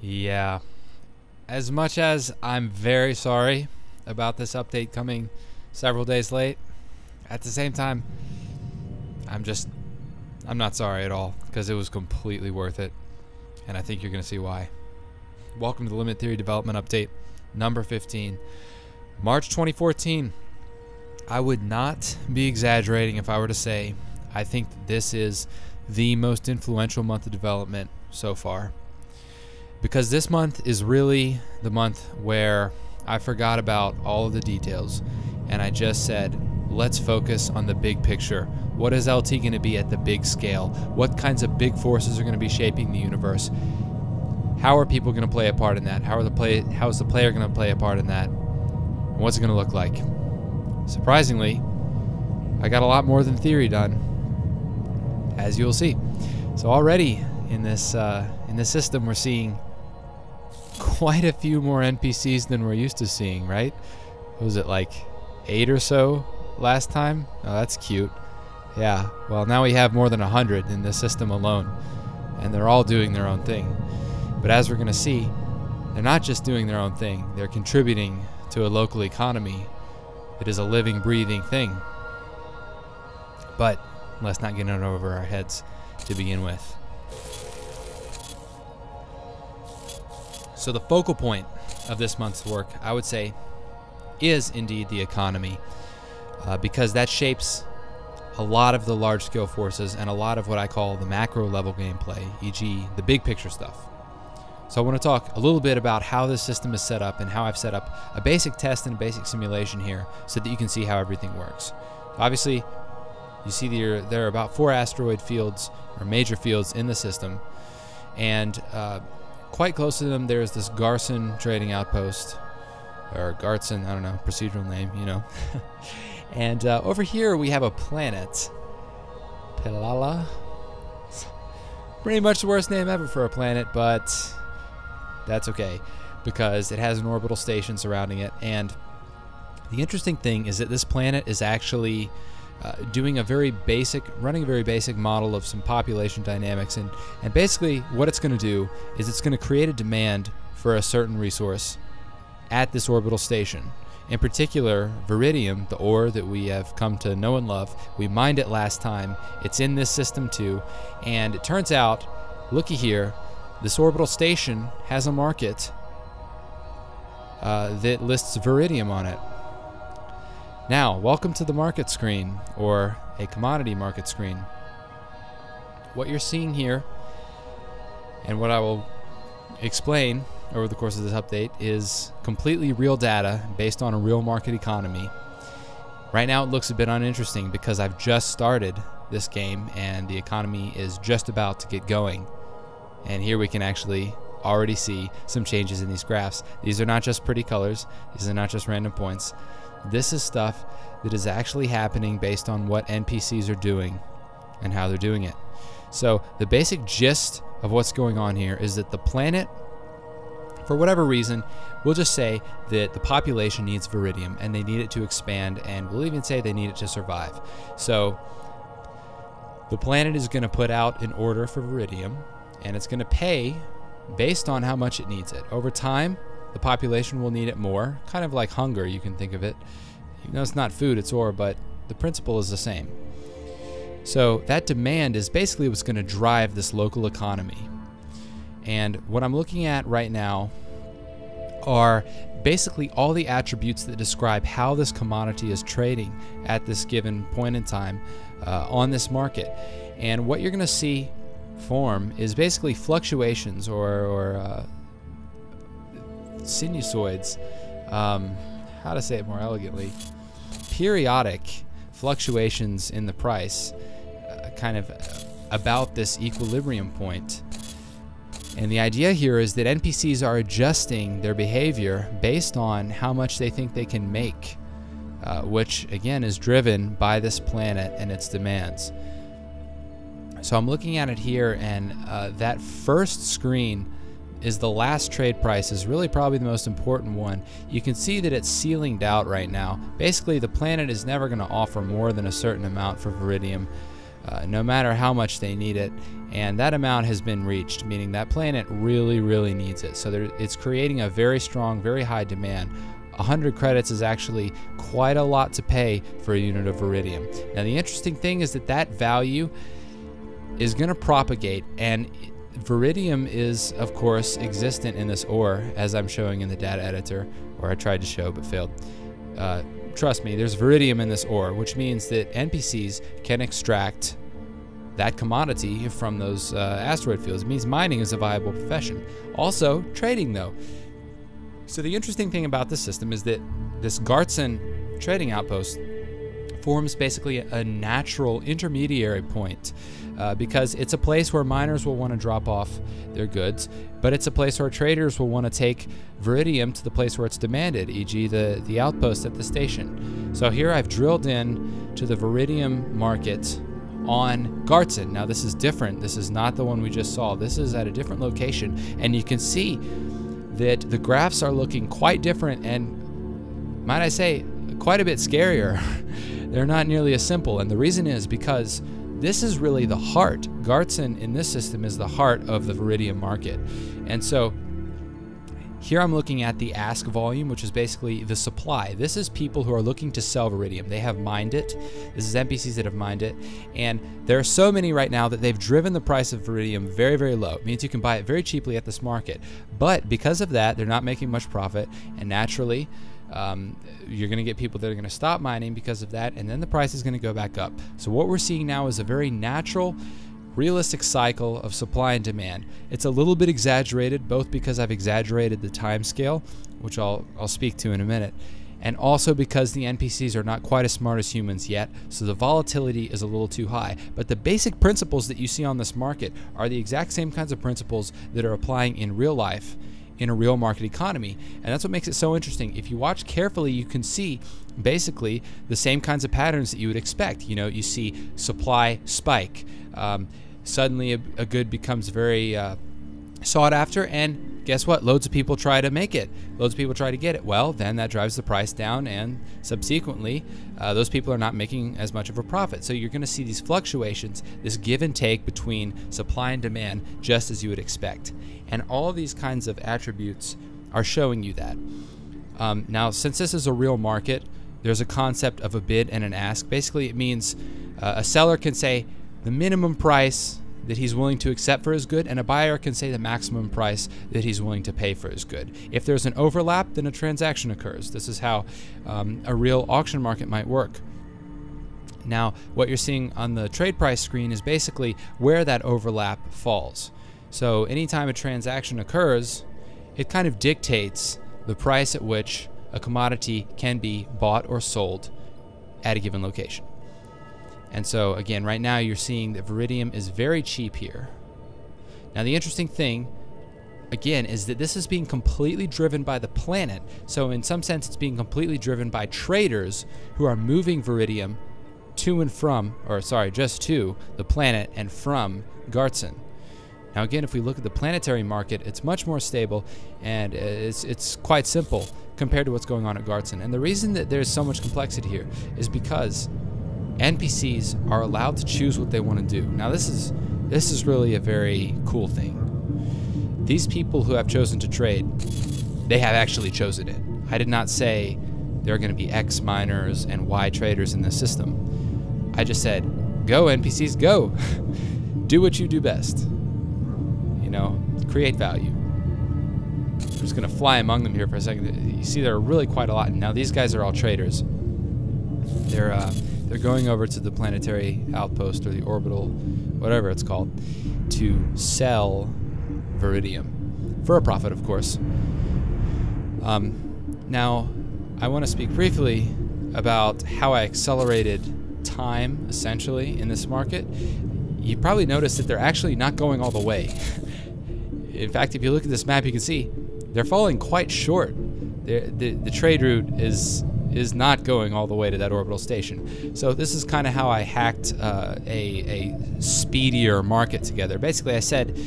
Yeah, as much as I'm very sorry about this update coming several days late, at the same time, I'm just, I'm not sorry at all because it was completely worth it. And I think you're going to see why. Welcome to the Limit Theory Development Update number 15, March 2014. I would not be exaggerating if I were to say I think this is the most influential month of development so far. Because this month is really the month where I forgot about all of the details and I just said, let's focus on the big picture. What is LT going to be at the big scale? What kinds of big forces are going to be shaping the universe? How are people going to play a part in that? How is the player going to play a part in that? And what's it going to look like? Surprisingly, I got a lot more than theory done, as you'll see. So already in this system, we're seeing quite a few more NPCs than we're used to seeing, right? What was it, like 8 or so last time? Oh, that's cute. Yeah, well, now we have more than 100 in this system alone, and they're all doing their own thing. But as we're going to see, they're not just doing their own thing, they're contributing to a local economy that is a living, breathing thing. But let's not get it over our heads to begin with. So the focal point of this month's work, I would say, is indeed the economy, because that shapes a lot of the large-scale forces and a lot of what I call the macro-level gameplay, e.g. the big picture stuff. So I want to talk a little bit about how this system is set up and how I've set up a basic test and a basic simulation here so that you can see how everything works. Obviously, you see there are about 4 asteroid fields, or major fields, in the system, and quite close to them there's this Garson trading outpost, or Garson, I don't know, procedural name, you know. And over here we have a planet, Pilala. Pretty much the worst name ever for a planet, but that's okay, because it has an orbital station surrounding it. And the interesting thing is that this planet is actually running a very basic model of some population dynamics, and basically what it's going to do is it's going to create a demand for a certain resource at this orbital station. In particular, Viridium, the ore that we have come to know and love. We mined it last time. It's in this system too, and it turns out, looky here, this orbital station has a market that lists Viridium on it. Now, welcome to the market screen, or a commodity market screen. What you're seeing here, and what I will explain over the course of this update, is completely real data based on a real market economy. Right now it looks a bit uninteresting because I've just started this game and the economy is just about to get going. And here we can actually already see some changes in these graphs. These are not just pretty colors, these are not just random points. This is stuff that is actually happening based on what NPCs are doing and how they're doing it. So the basic gist of what's going on here is that the planet, for whatever reason, we'll just say that the population needs Viridium and they need it to expand, and we'll even say they need it to survive. So the planet is going to put out an order for Viridium, and it's going to pay based on how much it needs it. Over time, the population will need it more, kind of like hunger, you can think of it. You know, it's not food, it's ore, but the principle is the same. So that demand is basically what's going to drive this local economy. And what I'm looking at right now are basically all the attributes that describe how this commodity is trading at this given point in time on this market. And what you're going to see form is basically fluctuations or sinusoids, how to say it more elegantly, periodic fluctuations in the price, kind of about this equilibrium point. And the idea here is that NPCs are adjusting their behavior based on how much they think they can make, which again is driven by this planet and its demands. So I'm looking at it here, and that first screen is the last trade price, is really probably the most important one. You can see that it's ceilinged out right now. Basically, the planet is never going to offer more than a certain amount for Viridium, no matter how much they need it. and that amount has been reached, meaning that planet really, really needs it. So it's creating a very strong, very high demand. 100 credits is actually quite a lot to pay for a unit of Veridium. Now the interesting thing is that value is going to propagate, and Veridium is of course existent in this ore, as I'm showing in the data editor, or I tried to show but failed. Trust me, there's Veridium in this ore, which means that NPCs can extract that commodity from those asteroid fields. It means mining is a viable profession. Also, trading though. So the interesting thing about this system is that this Gartson trading outpost forms basically a natural intermediary point because it's a place where miners will want to drop off their goods, but it's a place where traders will want to take Veridium to the place where it's demanded, e.g. the outpost at the station. So here I've drilled in to the Veridium market on Gartson. Now this is different. This is not the one we just saw. This is at a different location, and you can see that the graphs are looking quite different and, might I say, quite a bit scarier. They're not nearly as simple, and the reason is because this is really the heart. Gartson in this system is the heart of the Veridium market. And so here I'm looking at the ask volume, which is basically the supply. This is people who are looking to sell Veridium. They have mined it. This is NPCs that have mined it. And there are so many right now that they've driven the price of Veridium very, very low. It means you can buy it very cheaply at this market. But because of that, they're not making much profit. And naturally, you're going to get people that are going to stop mining because of that. And then the price is going to go back up. So what we're seeing now is a very natural, realistic cycle of supply and demand. It's a little bit exaggerated, both because I've exaggerated the time scale, which I'll speak to in a minute, and also because the NPCs are not quite as smart as humans yet, so the volatility is a little too high. But the basic principles that you see on this market are the exact same kinds of principles that are applying in real life in a real market economy, and that's what makes it so interesting. If you watch carefully, you can see basically the same kinds of patterns that you would expect. You know, you see supply spike. Suddenly a good becomes very sought after, and guess what? Loads of people try to make it. Loads of people try to get it. Well, then that drives the price down, and subsequently, those people are not making as much of a profit. So you're going to see these fluctuations, this give and take between supply and demand, just as you would expect. And all of these kinds of attributes are showing you that. Now, since this is a real market, there's a concept of a bid and an ask. Basically, it means a seller can say the minimum price that he's willing to accept for his good, and a buyer can say the maximum price that he's willing to pay for his good. If there's an overlap, then a transaction occurs. This is how a real auction market might work. Now, what you're seeing on the trade price screen is basically where that overlap falls. So anytime a transaction occurs, it kind of dictates the price at which a commodity can be bought or sold at a given location. And so again, right now you're seeing that Veridium is very cheap here. Now the interesting thing, again, is that this is being completely driven by the planet. So in some sense, it's being completely driven by traders who are moving Veridium to and from, or sorry, just to the planet and from Gartson. Now again, if we look at the planetary market, it's much more stable, and it's quite simple compared to what's going on at Gartson. And the reason that there's so much complexity here is because NPCs are allowed to choose what they want to do. Now this is really a very cool thing. These people who have chosen to trade, they have actually chosen it. I did not say there are going to be X miners and Y traders in this system. I just said, go NPCs, go. Do what you do best. You know, create value. I'm just going to fly among them here for a second. You see there are really quite a lot. Now these guys are all traders. They're going over to the planetary outpost or the orbital, whatever it's called, to sell Veridium for a profit, of course. Now, I want to speak briefly about how I accelerated time, essentially, in this market. You probably noticed that they're actually not going all the way. In fact, if you look at this map, you can see they're falling quite short. The trade route is not going all the way to that orbital station. So this is kind of how I hacked a speedier market together. Basically, I said,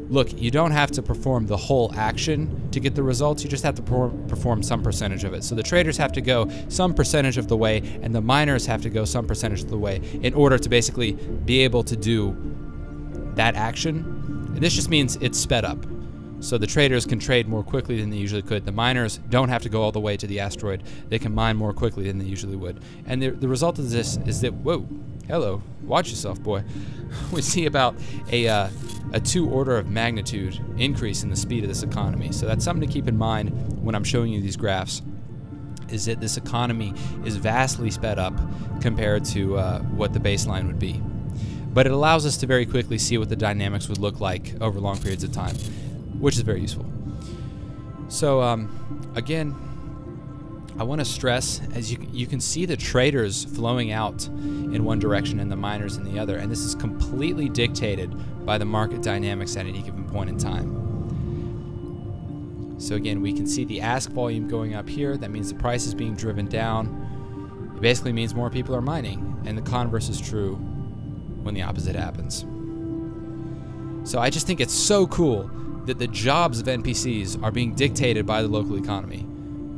look, you don't have to perform the whole action to get the results. You just have to perform some percentage of it. So the traders have to go some percentage of the way, and the miners have to go some percentage of the way in order to basically be able to do that action, and this just means it's sped up. So the traders can trade more quickly than they usually could. The miners don't have to go all the way to the asteroid. They can mine more quickly than they usually would. And the result of this is that, whoa, hello, watch yourself, boy. We see about a 2 order of magnitude increase in the speed of this economy. So that's something to keep in mind when I'm showing you these graphs, is that this economy is vastly sped up compared to what the baseline would be. But it allows us to very quickly see what the dynamics would look like over long periods of time, which is very useful. So again, I want to stress, as you can see the traders flowing out in one direction and the miners in the other, and this is completely dictated by the market dynamics at any given point in time. So again, we can see the ask volume going up here. That means the price is being driven down. It basically means more people are mining, and the converse is true when the opposite happens. So I just think it's so cool that the jobs of NPCs are being dictated by the local economy,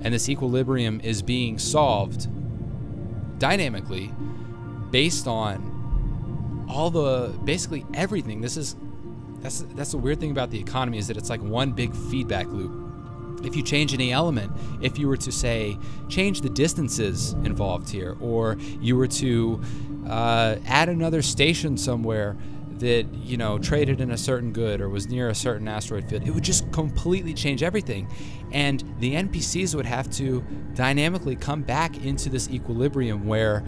and this equilibrium is being solved dynamically based on all the, basically everything. That's the weird thing about the economy, is that it's like one big feedback loop. If you change any element, if you were to say change the distances involved here, or you were to add another station somewhere that, you know, traded in a certain good or was near a certain asteroid field, it would just completely change everything. And the NPCs would have to dynamically come back into this equilibrium where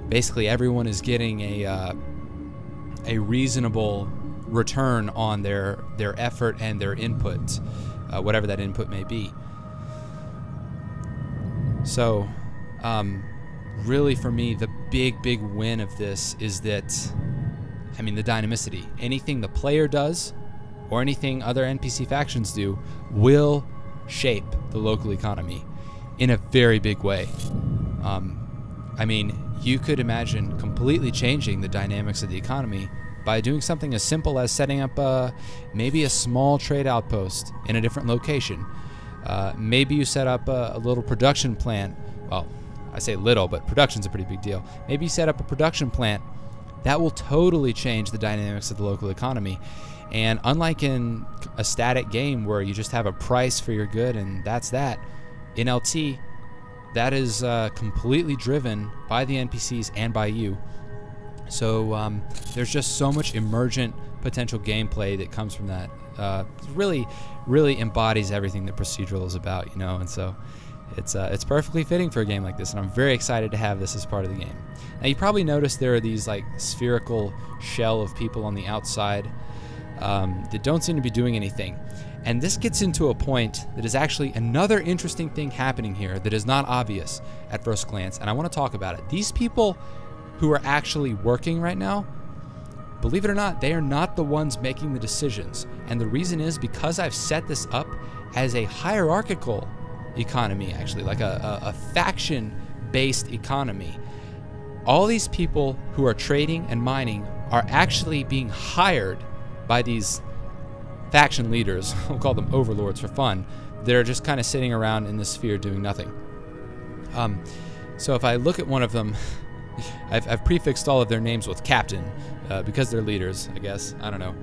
basically everyone is getting a reasonable return on their effort and their input, whatever that input may be. So really for me, the big win of this is that, I mean, the dynamicity. Anything the player does or anything other NPC factions do will shape the local economy in a very big way. I mean, you could imagine completely changing the dynamics of the economy by doing something as simple as setting up maybe a small trade outpost in a different location. Maybe you set up a little production plant. Well, I say little, but production's a pretty big deal. Maybe you set up a production plant. That will totally change the dynamics of the local economy. And unlike in a static game where you just have a price for your good and that's that, in LT, that is completely driven by the NPCs and by you. So there's just so much emergent potential gameplay that comes from that. Really embodies everything that procedural is about, you know. And so it's perfectly fitting for a game like this, and I'm very excited to have this as part of the game. Now you probably noticed there are these like spherical shell of people on the outside that don't seem to be doing anything. And this gets into a point that is actually another interesting thing happening here that is not obvious at first glance, and I want to talk about it. These people who are actually working right now, believe it or not, they are not the ones making the decisions. And the reason is because I've set this up as a hierarchical economy, actually, like a faction-based economy. All these people who are trading and mining are actually being hired by these faction leaders, we'll call them overlords for fun, that are just kind of sitting around in the sphere doing nothing. So if I look at one of them, I've prefixed all of their names with captain because they're leaders, I guess. I don't know.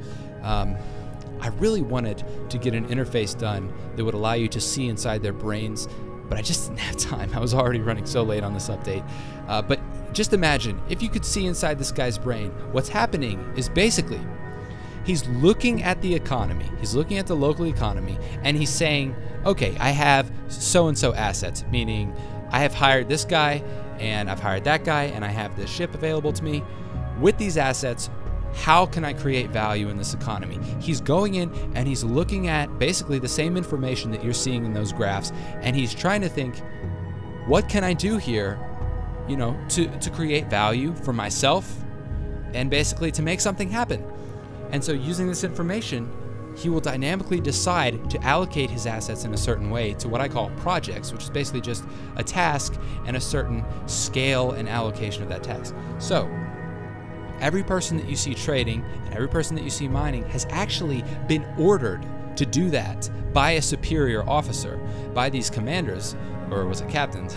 I really wanted to get an interface done that would allow you to see inside their brains, but I just didn't have time. I was already running so late on this update. But just imagine if you could see inside this guy's brain. What's happening is basically he's looking at the economy. He's looking at the local economy, and he's saying, okay, I have so-and-so assets, meaning I have hired this guy, and I've hired that guy, and I have this ship available to me. With these assets, how can I create value in this economy? He's going in and he's looking at basically the same information that you're seeing in those graphs, and he's trying to think, what can I do here, you know, to create value for myself and basically to make something happen. And so using this information, he will dynamically decide to allocate his assets in a certain way to what I call projects, which is basically just a task and a certain scale and allocation of that task. So every person that you see trading and every person that you see mining has actually been ordered to do that by a superior officer, by these commanders, or was it captains?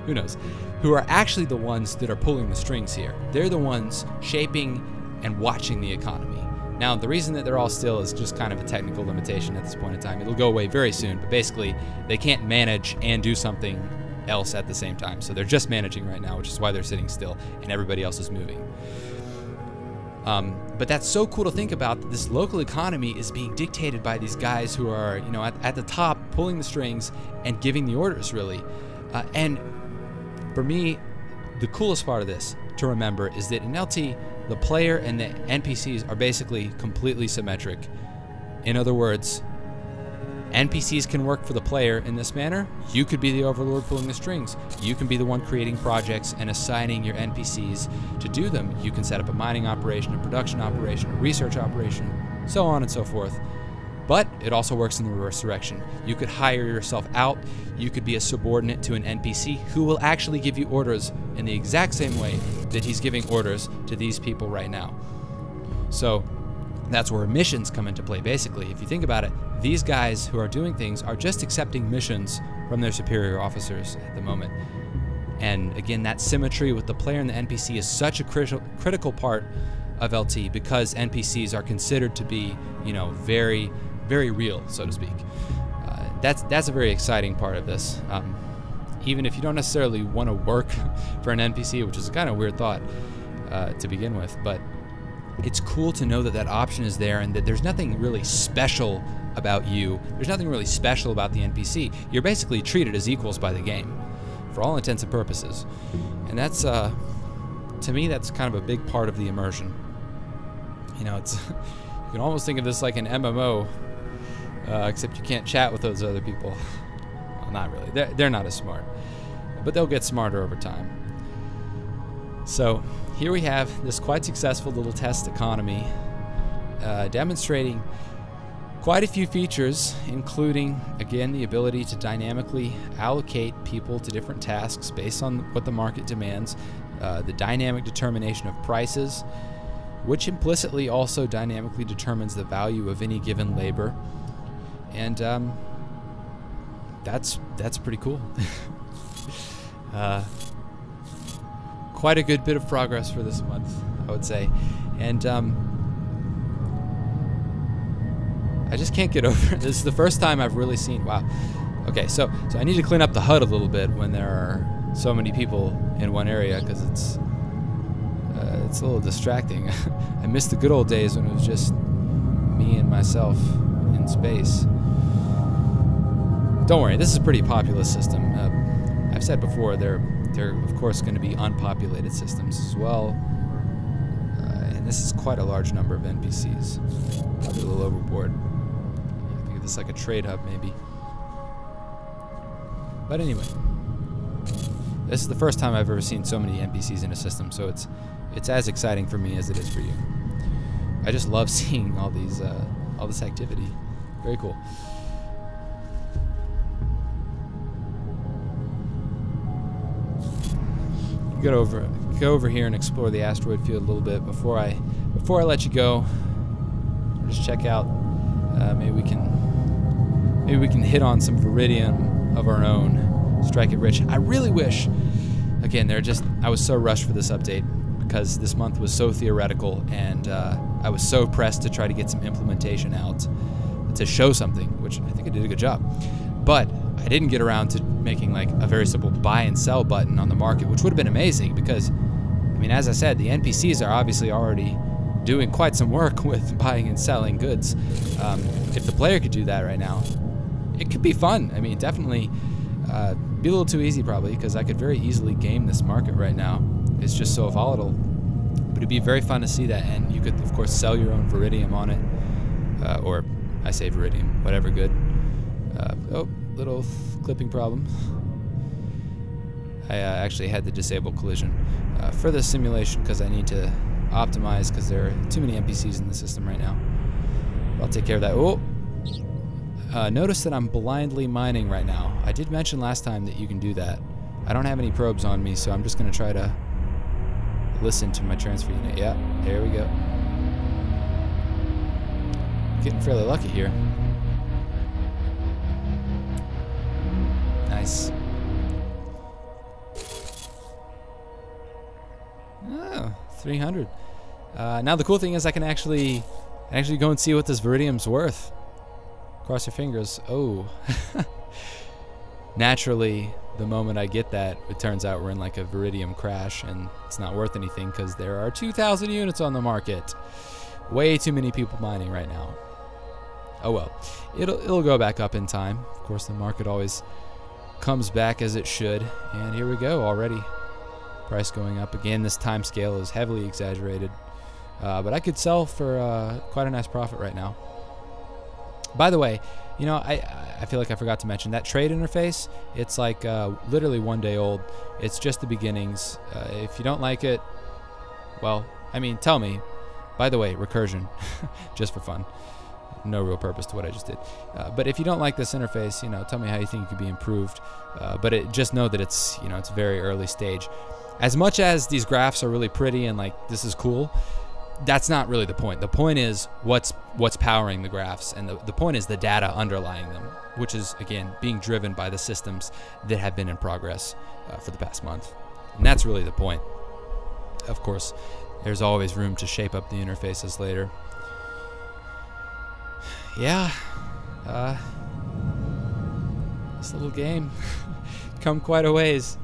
Who knows? Who are actually the ones that are pulling the strings here. They're the ones shaping and watching the economy. Now, the reason that they're all still is just kind of a technical limitation at this point in time. It'll go away very soon, but basically they can't manage and do something else at the same time. So they're just managing right now, which is why they're sitting still and everybody else is moving. But that's so cool to think about, that this local economy is being dictated by these guys who are, you know, at the top, pulling the strings and giving the orders, really. And for me, the coolest part of this to remember is that in LT, the player and the NPCs are basically completely symmetric. In other words, NPCs can work for the player in this manner. You could be the overlord pulling the strings. You can be the one creating projects and assigning your NPCs to do them. You can set up a mining operation, a production operation, a research operation, so on and so forth. But it also works in the reverse direction. You could hire yourself out. You could be a subordinate to an NPC who will actually give you orders in the exact same way that he's giving orders to these people right now. So that's where missions come into play, basically. If you think about it, these guys who are doing things are just accepting missions from their superior officers at the moment. And again, that symmetry with the player and the NPC is such a critical part of LT, because NPCs are considered to be, you know, very, very real, so to speak. That's a very exciting part of this. Even if you don't necessarily want to work for an NPC, which is a kind of weird thought to begin with, but it's cool to know that that option is there and that there's nothing really special about you. There's nothing really special about the NPC. You're basically treated as equals by the game for all intents and purposes. And that's, to me, that's kind of a big part of the immersion. You know, it's you can almost think of this like an MMO, except you can't chat with those other people. Well, not really. They're not as smart, but they'll get smarter over time. So here we have this quite successful little test economy demonstrating quite a few features, including, again, the ability to dynamically allocate people to different tasks based on what the market demands, the dynamic determination of prices, which implicitly also dynamically determines the value of any given labor. And that's pretty cool. Quite a good bit of progress for this month, I would say. And I just can't get over it. This is the first time I've really seen, wow. Okay, so I need to clean up the HUD a little bit when there are so many people in one area, because it's a little distracting. I miss the good old days when it was just me and myself in space. Don't worry, this is a pretty populous system. I've said before, they're of course going to be unpopulated systems as well. And this is quite a large number of NPCs. Probably a little overboard. Think of this like a trade hub, maybe. But anyway, this is the first time I've ever seen so many NPCs in a system, so it's as exciting for me as it is for you. I just love seeing all this activity. Very cool. Go over here and explore the asteroid field a little bit before I let you go. Just check out. Maybe we can hit on some Viridium of our own. Strike it rich. I really wish. Again, I was so rushed for this update because this month was so theoretical, and I was so pressed to try to get some implementation out to show something, which I think I did a good job. But I didn't get around to making like a very simple buy and sell button on the market, which would have been amazing because, I mean, as I said, the NPCs are obviously already doing quite some work with buying and selling goods. If the player could do that right now, it could be fun. I mean, definitely be a little too easy probably, because I could very easily game this market right now. It's just so volatile. But it'd be very fun to see that, and you could, of course, sell your own Viridium on it. Or, I say Viridium, whatever good. Oh, little clipping problem. I actually had to disable collision for the simulation because I need to optimize because there are too many NPCs in the system right now. I'll take care of that. Oh! Notice that I'm blindly mining right now. I did mention last time that you can do that. I don't have any probes on me, so I'm just going to try to listen to my transfer unit. Yeah, there we go. Getting fairly lucky here. Nice. Oh, 300. Now the cool thing is I can actually and actually go and see what this Viridium's worth. Cross your fingers. Oh. Naturally, the moment I get that, it turns out we're in like a Viridium crash, and it's not worth anything because there are 2,000 units on the market. Way too many people mining right now. Oh well, it'll go back up in time. Of course, the market always comes back as it should, and here we go already. Price going up again. This time scale is heavily exaggerated, but I could sell for quite a nice profit right now. By the way, you know, I feel like I forgot to mention that trade interface. It's like literally 1 day old. It's just the beginnings. If you don't like it, well, I mean, tell me. By the way, recursion, just for fun. No real purpose to what I just did. But if you don't like this interface, you know, tell me how you think it could be improved. But just know that it's, you know, it's very early stage. As much as these graphs are really pretty and like this is cool, that's not really the point. The point is what's powering the graphs, and the point is the data underlying them, which is, again, being driven by the systems that have been in progress for the past month. And that's really the point. Of course, there's always room to shape up the interfaces later. Yeah, this little game come quite a ways.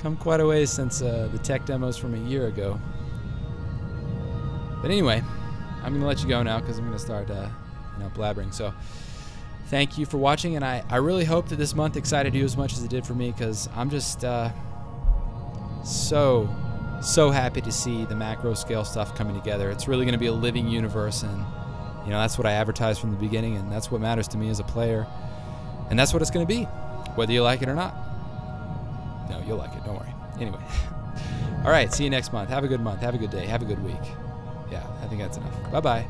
Come quite a ways since the tech demos from a year ago. But anyway, I'm going to let you go now because I'm going to start you know, blabbering. So thank you for watching, and I really hope that this month excited you as much as it did for me, because I'm just so happy to see the macro scale stuff coming together. It's really going to be a living universe, and you know, that's what I advertised from the beginning, and that's what matters to me as a player, and that's what it's going to be, whether you like it or not. No, you'll like it, don't worry. Anyway, all right, see you next month. Have a good month, have a good day, have a good week. Yeah, I think that's enough. Bye-bye.